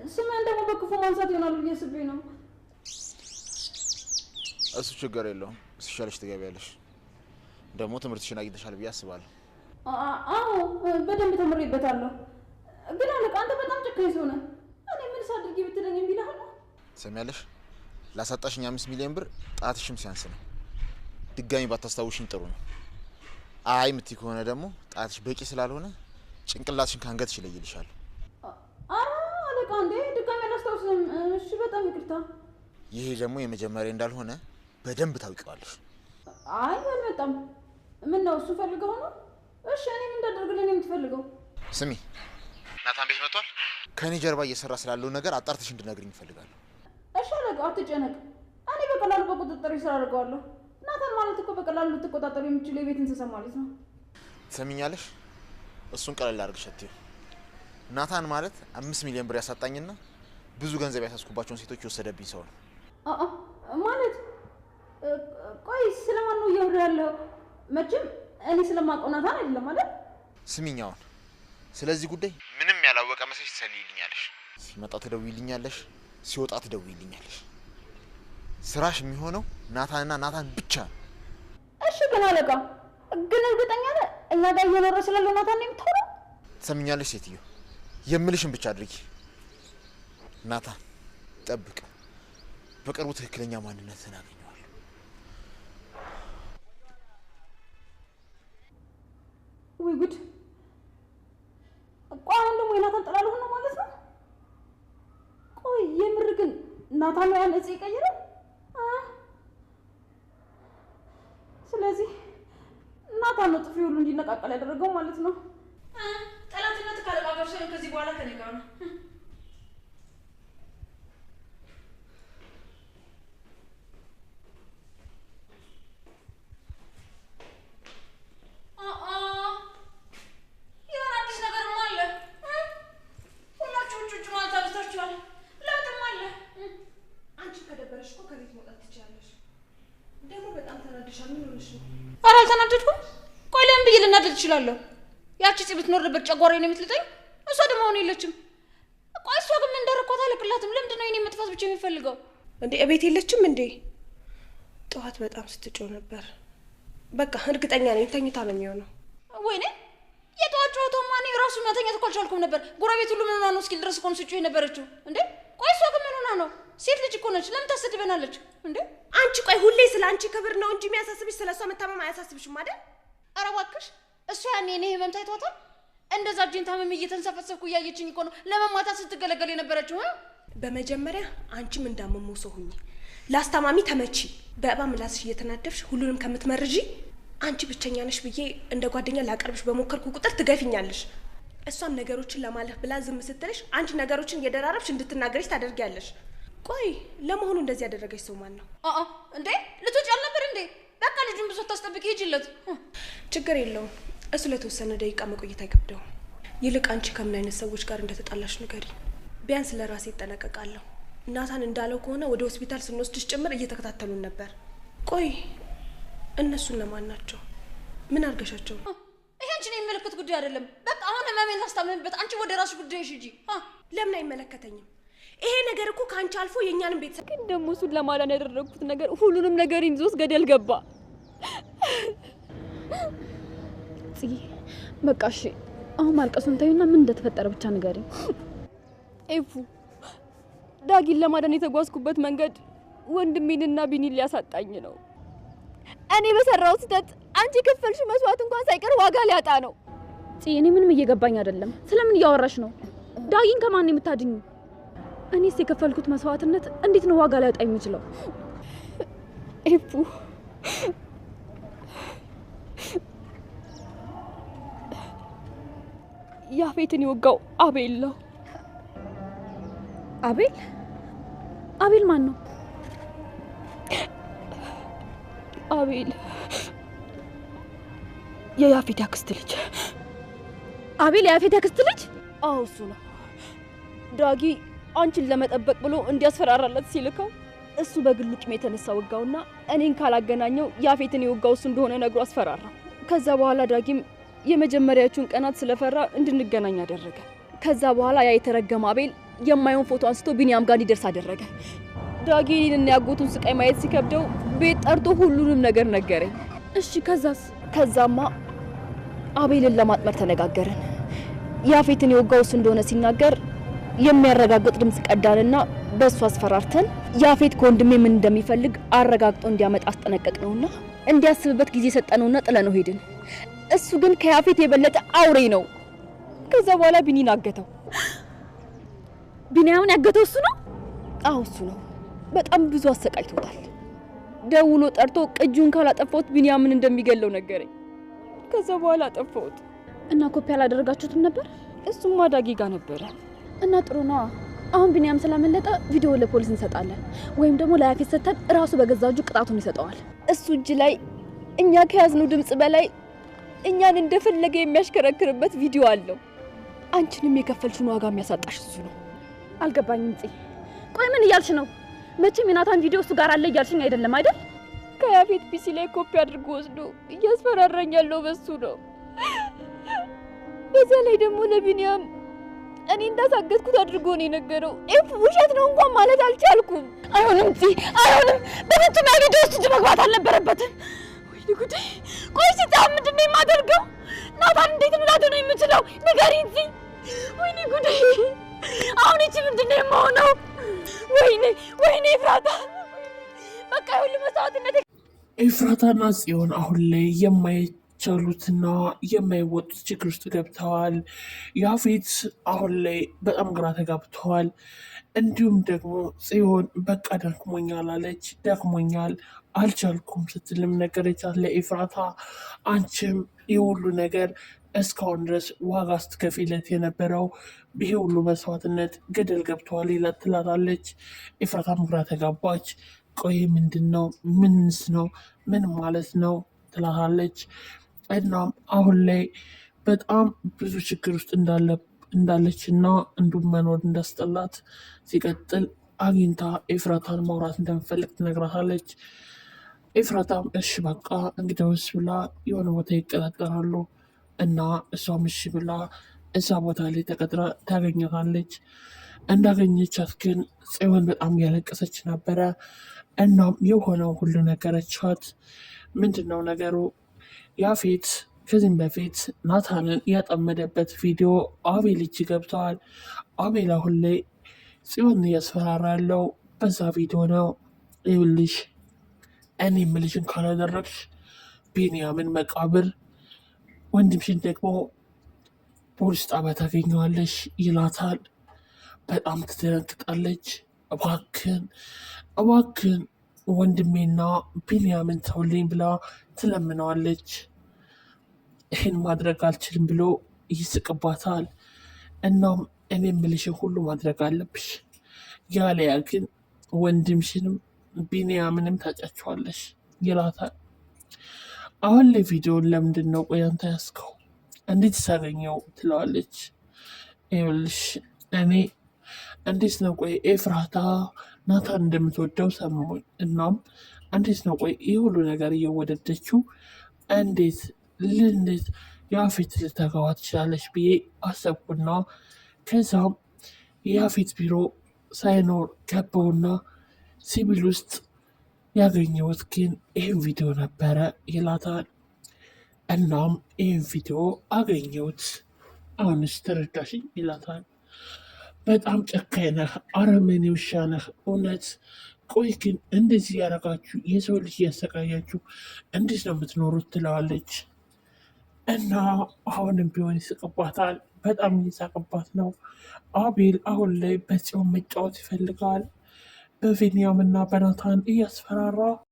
ስሜን ደግሞ በክፉ ማንሳት ይሆናል ብዬ አስቤ ነው። እሱ ችግር የለውም። ሲሻለሽ ትገቢያለሽ። ደግሞ ትምህርትሽን አግኝተሻል ብዬ አስባለሁ። አዎ በደንብ ተምሬበታለሁ። ግን አለቃ አንተ በጣም ጨካኝ ሰው ነህ። እኔ ምን ሳድርጊ ብትለኝ እምቢ እልሃለሁ። ትሰሚያለሽ? ላሳጣሽኝ 5 ሚሊዮን ብር ጣትሽም ሲያንስ ነው። ድጋሚ ባታስታውሽኝ ጥሩ ነው። አይ የምትይ ከሆነ ደግሞ ጣትሽ በቂ ስላልሆነ ጭንቅላትሽን ካንገትሽ ይለይልሻል። አለቃ እንዴ ድጋሚ አላስታውስም። እሺ በጣም ይቅርታ። ይሄ ደግሞ የመጀመሪያ እንዳልሆነ በደንብ ታውቂዋለሽ። አይ አልመጣም። ምን ነው እሱ ፈልገው ነው? እሺ እኔ ምን እንዳደርግልኝ ነው የምትፈልገው? ስሚ ናታን ቤት መጥቷል። ከኔ ጀርባ እየሰራ ስላለው ነገር አጣርተሽ እንድነግሪኝ እፈልጋለሁ። እሺ አለቃ አትጨነቅ። እኔ በቀላሉ በቁጥጥር ስራ አድርገዋለሁ። ናታን ማለት እኮ በቀላሉ ልትቆጣጠሩ የምትችለው የቤት እንስሳ ማለት ነው። ትሰሚኛለሽ? እሱን ቀለል አድርገሽ አትይው። ናታን ማለት 5 ሚሊዮን ብር ያሳጣኝና ብዙ ገንዘብ ያሳስኩባቸውን ሴቶች የወሰደብኝ ሰው ነው። ማለት ቆይ ስለማን ነው እያወራ ያለው? መቼም እኔ ስለማውቀው ናታን አይደለም አይደል? ስሚኛውን ስለዚህ ጉዳይ ምንም ያላወቀ መሰለሽ ትሰልይልኛለሽ። ሲመጣ ትደውይልኛለሽ፣ ሲወጣ ትደውይልኛለሽ። ስራሽ የሚሆነው ናታንና ናታን ብቻ ነው። እሺ ግን አለቃ ግን እርግጠኛ ነህ እኛ ጋር እየኖረ ስላለው ናታን ነው የምታወራው? ትሰሚኛለሽ ሴትዮ፣ የምልሽን ብቻ አድርጊ። ናታን ጠብቅ፣ በቅርቡ ትክክለኛ ማንነትህን አገኘዋለሁ። ወይ ጉድ! ቆይ አሁን ደግሞ የናታን ጥላ ልሆን ነው ማለት ነው? ቆይ የምር ግን ናታን ነው ያን እጽ ይቀይራል? ስለዚህ ናታን ነው ጥፊ ሁሉ እንዲነቃቀል ያደረገው ማለት ነው። ጠላትነት ካለቃ ጋር ሳይሆን ከዚህ በኋላ ከኔ ጋር ነው። ኧረ አልተናደድኩም። ቆይ ለምን ብዬ ልናደድ እችላለሁ? ያቺ ጽ ብትኖር ነበር ጨጓራዬን የምትልጠኝ። እሷ ደግሞ አሁን የለችም። ቆይ እሷ ግን ምን እንዳደረኳት አለቅላትም። ለምንድን ነው የኔ መጥፋት ብቻ የሚፈልገው? እንዴ እቤት የለችም እንዴ? ጠዋት በጣም ስትጮህ ነበር። በቃ እርግጠኛ ነኝ ተኝታ ነው የሚሆነው። ወይኔ የጠዋት ጨዋታማ እኔ ራሱ መተኛት እኮ አልቻልኩም ነበር። ጎረቤት ሁሉ ምን ሆና ነው እስኪል ድረስ እኮ ነው ስትጮህ የነበረችው። እንዴ ቆይ እሷ ግን ምን ሆና ነው? ሴት ልጅ እኮ ነች። ለምን ታሰድበናለች እንዴ? አንቺ ቆይ ሁሌ ስለ አንቺ ክብር ነው እንጂ የሚያሳስብሽ ስለሷ መታመም አያሳስብሽም አይደል? ኧረ እባክሽ እሷ ያኔ እኔ ህመም ታይቷታል። እንደዛ እጄን ታመም እየተንሰፈሰፍኩ እያየችኝ እኮ ነው ለመማታት ስትገለገል የነበረችው። በመጀመሪያ አንቺም እንዳመመው ሰው ሁኚ። ላስታማሚ ተመቺ። በእባ ምላስሽ እየተናደፍሽ ሁሉንም ከምትመርጂ አንቺ ብቸኛ ነሽ ብዬ እንደ ጓደኛ ላቀርብሽ በሞከርኩ ቁጥር ትገፊኛለሽ። እሷም ነገሮችን ለማለፍ ብላ ዝም ስትልሽ አንቺ ነገሮችን እየደራረብሽ እንድትናገሪሽ ታደርጊያለሽ። ቆይ ለመሆኑ እንደዚህ ያደረገች ሰው ማን ነው? እንዴ ልትወጪ አልነበር እንዴ? በቃ ልጁን ብዙ ታስጠብቂ ሂጂለት። ችግር የለውም። እሱ ለተወሰነ ደቂቃ መቆየት አይከብደውም። ይልቅ አንቺ ከምን አይነት ሰዎች ጋር እንደተጣላሽ ንገሪ። ቢያንስ ለራሴ እጠነቀቃለሁ። ናታን እንዳለው ከሆነ ወደ ሆስፒታል ስንወስድሽ ጭምር እየተከታተሉን ነበር። ቆይ እነሱ እነማን ናቸው? ምን አድርገሻቸው ነው? ይሄ አንቺን የሚመለከት ጉዳይ አይደለም። በቃ አሁን ህመሜን ላስታመምበት፣ አንቺ ወደ ራስሽ ጉዳይሽ ሂጂ። ለምን አይመለከተኝም? ይሄ ነገር እኮ ካንቺ አልፎ የኛንም ቤተሰብ ግን ደግሞ እሱን ለማዳን ያደረኩት ነገር ሁሉንም ነገር ይዞስ ገደል ገባ። ጽጌ በቃ እሺ፣ አሁን ማልቀሱን ታዩና ምን እንደተፈጠረ ብቻ ንገሪኝ። ኤፉ ዳጊን ለማዳን የተጓዝኩበት መንገድ ወንድሜንና ቢኒን ሊያሳጣኝ ነው። እኔ በሰራው ስህተት አንቺ ከፈልሽ መስዋዕት እንኳን ሳይቀር ዋጋ ሊያጣ ነው። ጽጌ እኔ ምንም እየገባኝ አይደለም። ስለምን እያወራሽ ነው? ዳጊን ከማን ነው የምታድኙ? እኔስ የከፈልኩት መስዋዕትነት እንዴት ነው ዋጋ ሊያጣ የሚችለው? ኤፉ ያፌትን የወጋው አቤል ነው። አቤል? አቤል ማን ነው? አቤል የያፌት ያክስት ልጅ። አቤል የያፌት ያክስት ልጅ? አዎ እሱ ነው። ዳጊ አንቺን ለመጠበቅ ብሎ እንዲያስፈራራለት ሲልከው እሱ በግሉ ቂም የተነሳ ወጋውና እኔን ካላገናኘው ያፌትን የወጋው እሱ እንደሆነ ነግሮ አስፈራራ። ከዛ በኋላ ዳጊም የመጀመሪያዎቹን ቀናት ስለፈራ እንድንገናኝ አደረገ። ከዛ በኋላ ያ የተረገመ አቤል የማይሆን ፎቶ አንስቶ ቢኒያም ጋር እንዲደርስ አደረገ። ዳጊን እና ያጎቱን ስቃይ ማየት ሲከብደው ቤት ጠርቶ ሁሉንም ነገር ነገረኝ። እሺ ከዛስ? ከዛማ አቤልን ለማጥመር ተነጋገርን። ያፌትን የወጋው እሱ እንደሆነ ሲናገር የሚያረጋግጥ ድምጽ ቀዳንና በእሱ አስፈራርተን ያፌት ከወንድሜ ምን እንደሚፈልግ አረጋግጦ እንዲያመጣ አስጠነቀቅነውና እንዲያስብበት ጊዜ ሰጠነውና ጥለነው ሄድን። እሱ ግን ከያፌት የበለጠ አውሬ ነው። ከዛ በኋላ ቢኒን አገተው። ቢኒያምን ያገተው እሱ ነው? አዎ እሱ ነው። በጣም ብዙ አሰቃይቶታል። ደውሎ ጠርቶ ቅጁን ካላጠፋሁት ቢኒያምን እንደሚገለው ነገረኝ። ከዛ በኋላ አጠፋሁት። እና ኮፒ አላደረጋችሁትም ነበር? እሱማ ዳጊ ጋር ነበረ። እና ጥሩ ነው። አሁን ቢኒያም ስላመለጠ ቪዲዮ ለፖሊስ እንሰጣለን፣ ወይም ደግሞ ለያፌት ሰጥተን ራሱ በገዛ እጁ ቅጣቱን ይሰጠዋል። እሱ እጅ ላይ እኛ ከያዝነው ድምጽ በላይ እኛን እንደፈለገ የሚያሽከረክርበት ቪዲዮ አለው። አንቺንም የከፈልሽውን ዋጋ የሚያሳጣሽ እሱ ነው። አልገባኝም ጽ ቆይ ምን እያልሽ ነው? መቼም የናታን ቪዲዮ እሱ ጋር አለ እያልሽኝ አይደለም አይደል? ከያፌት ፒሲ ላይ ኮፒ አድርጎ ወስዶ እያስፈራራኝ ያለው በሱ ነው። በዛ ላይ ደግሞ ለቢኒያም እኔ እንዳሳገዝኩት አድርጎ ነው የነገረው። ውሸት ነው እንኳን ማለት አልቻልኩም። አይሆንም ጽ አይሆንም። በፍጹም ያ ቪዲዮ እሱ መግባት አልነበረበትም። ወይኔ ጉዴ! ቆይ ሲታም ምንድን ነው የማደርገው? ናታን እንዴት ብላቶ ነው የምችለው? ንገሪኝ ጽ። ወይኔ ጉዴ! አሁን እቺ ምንድን ነው የማሆነው? ወይኔ ኤፍራታ! በቃ ሁሉ መስዋዕትነት ኤፍራታና ጽዮን አሁን ላይ የማይቻሉትና የማይወጡት ችግር ውስጥ ገብተዋል። ያፌት አሁን ላይ በጣም ግራ ተጋብተዋል። እንዲሁም ደግሞ ጽዮን በቃ ደክሞኛል አለች። ደክሞኛል አልቻልኩም ስትልም ነገረቻት ለኤፍራታ። አንቺም የሁሉ ነገር እስካሁን ድረስ ዋጋ ስትከፊለት የነበረው ይሄ ሁሉ መስዋዕትነት ገደል ገብተዋል ይላት ትላታለች። ኤፍራታም ግራ ተጋባች። ቆይ ምንድን ነው? ምንስ ነው? ምን ማለት ነው ትላታለች። እናም አሁን ላይ በጣም ብዙ ችግር ውስጥ እንዳለች እና እንዲሁም መኖር እንዳስጠላት ሲቀጥል አግኝታ ኤፍራታን ማውራት እንደምፈልግ ትነግራታለች። ኤፍራታም እሺ በቃ እንግዲያውስ ብላ የሆነ ቦታ ይቀጣጠራሉ እና እሷም እሺ ብላ እዛ ቦታ ላይ ተቀጥራ ታገኘታለች። እንዳገኘቻት ግን ጽዮን በጣም ያለቀሰች ነበረ። እናም የሆነው ሁሉ ነገረቻት። ምንድን ነው ነገሩ? ያፌት ከዚህም በፊት ናታንን ያጠመደበት ቪዲዮ አቤል እጅ ገብተዋል። አቤል አሁን ላይ ጽዮን እያስፈራራ ያለው በዛ ቪዲዮ ነው። ይኸውልሽ እኔ የምልሽን ካላደረግሽ ቢኒያምን መቃብር፣ ወንድምሽን ደግሞ ፖሊስ ጣቢያ ታገኘዋለሽ ይላታል። በጣም ትደነግጣለች። እባክን ወንድሜና ቢኒያምን ተውልኝ ብላ ትለምነዋለች። ይህን ማድረግ አልችልም ብሎ ይስቅባታል። እናም እኔ የምልሽን ሁሉ ማድረግ አለብሽ፣ ያለያ ግን ወንድምሽንም ቢኒያምንም ታጫቸዋለሽ ይላታል። አሁን ላይ ቪዲዮን ለምንድን ነው ቆይ አንተ ያዝከው? እንዴት ሳገኘው ትለዋለች። ይኸውልሽ እኔ እንዴት ነው ቆይ ኤፍራታ ናታን እንደምትወደው ሰማሁኝ። እናም እንዴት ነው ቆይ ይህ ሁሉ ነገር እየወደደችው እንዴት ያፌት ልታገባ ትችላለች ብዬ አሰብኩና ከዛም የያፌት ቢሮ ሳይኖር ገባውና ሲቪል ውስጥ ያገኘሁት ግን ይህን ቪዲዮ ነበረ ይላታል። እናም ይህን ቪዲዮ አገኘሁት አሁንስ ተረዳሽኝ ይላታል። በጣም ጨካኝ ነህ፣ አረመኔ ውሻ ነህ እውነት። ቆይ ግን እንደዚህ ያደረጋችሁ የሰው ልጅ እያሰቃያችሁ እንዴት ነው የምትኖሩት ትለዋለች። እና አሁንም ቢሆን ይስቅባታል። በጣም እየሳቅባት ነው። አቤል አሁን ላይ በጽዮን መጫወት ይፈልጋል። በቢኒያም እና በናታን እያስፈራራ